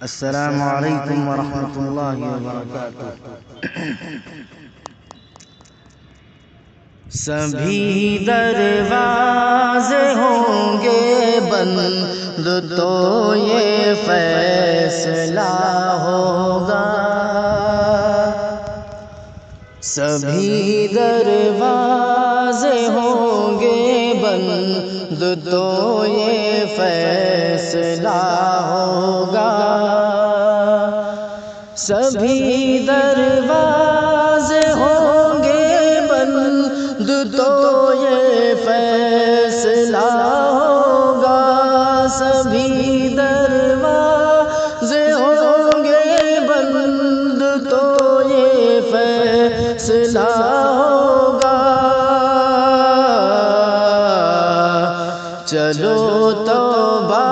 السلام علیکم ورحمۃ اللہ وبرکاتہ۔ سبھی دروازے ہوں گے بند تو یہ فیصلہ ہوگا، سبھی دروازے ہوں گے بند تو یہ فیصلہ ہوگا، سبھی دروازے ہوں گے بند تو یہ فیصلہ ہوگا، سبھی دروازے ہوں گے بند تو یہ فیصلہ ہوگا، چلو توبہ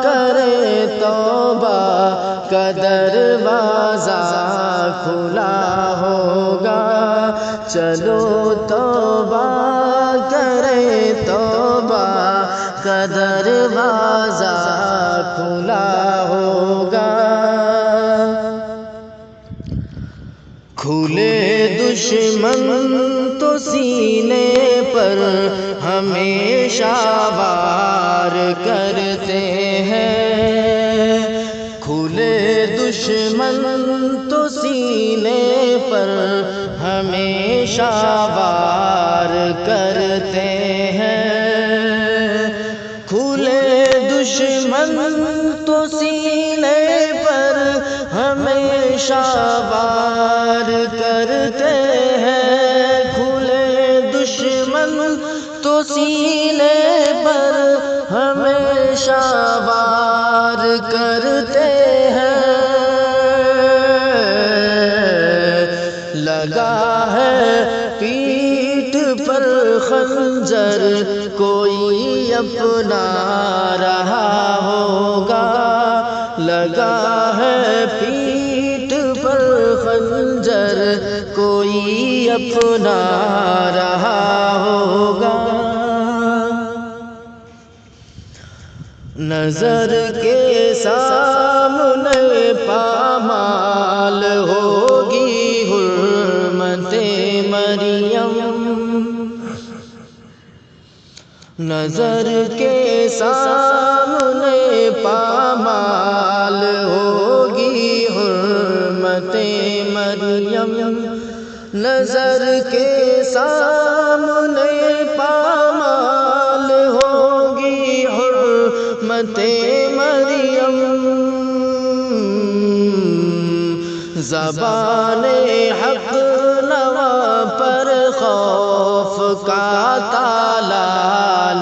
کرے توبہ کا دروازہ کھلا ہوگا، چلو توبہ کرے توبہ کا دروازہ کھلا ہوگا، کھلے دشمن تو سینے پر ہمیشہ وار کرتے ہیں، کھلے دشمن تو سینے پر ہمیشہ وار کرتے ہیں، کھلے دشمن تو سینے پر ہمیشہ وار کرتے ہیں، کھلے دشمن تو سینے پر ہمیشہ وار کرتے ہیں، لگا ہے پیٹھ پر خنجر کوئی اپنا رہا ہوگا، لگا ہے پیٹھ پر خنجر کوئی اپنا رہا ہوگا، نظر کے سامنے پامال ہوگی حرمت مریم، نظر کے سامنے پامال ہوگی حرمت مریم، نظر کے سامنے پامال ہوگی حرمت مریم، زبان حق نوا پر خوف کا تالا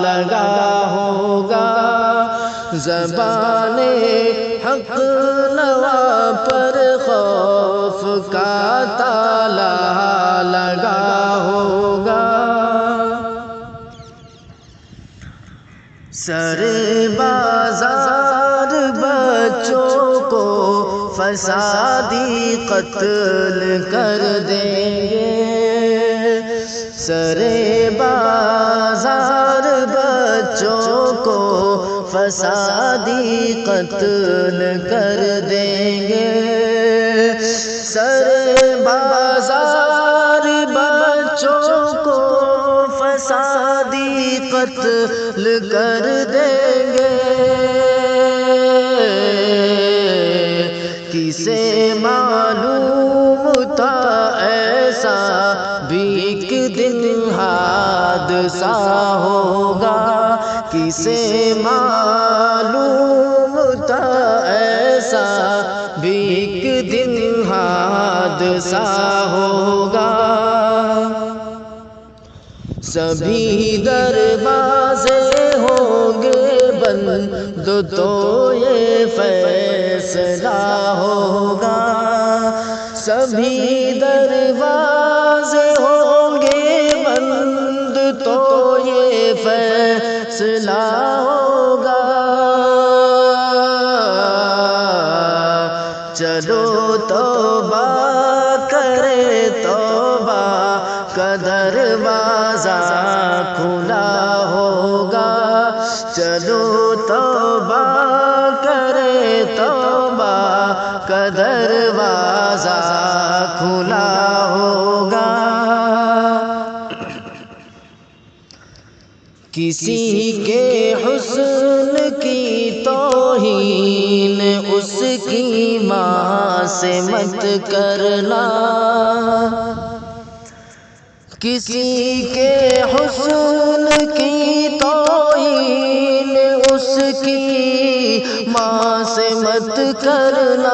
لگا ہوگا، زبان حق نوا پر خوف کا تالا لگا ہوگا، سر بازار بچوں کو فسادی قتل کر دیں گے، سر بازار بچوں کو فسادی قتل کر دیں گے، سر بازار بچوں کو فسادی قتل کر دیں گے، کسے معلوم تھا ایسا بھی ایک دن حادثہ ہوگا، کسے معلوم تھا ایسا بھی ایک دن حادثہ ہوگا، سبھی دروازے ہوں گے بند تو یہ فیصلہ ہوگا، سبھی دروازے ہوں گے بند تو یہ فیصلہ ہوگا، چلو توبہ کرے توبہ کا دروازہ کھلا ہوگا، چلو توبہ کرے توبہ کا دروازہ کھلا ہوگا، کسی کے حسن کی توہین اس کی ماں سے مت کرنا، کسی کے حسن کی توہین اس کی ماں سے مت کرنا،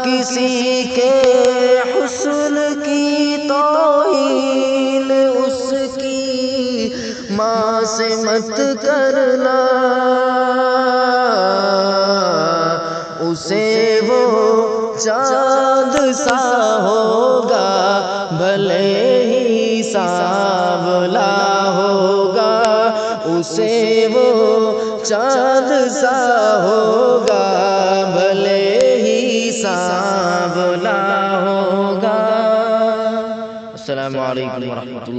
کسی کے حسن کی توہین اس کی ماں سے مت کرنا، اسے وہ چاند سا ہوگا بھلے ہی سانولا ہوگا، اسے وہ چاند سا ہوگا بھلے ہی سانولا ہوگا۔ السلام علیکم ورحمۃ اللہ۔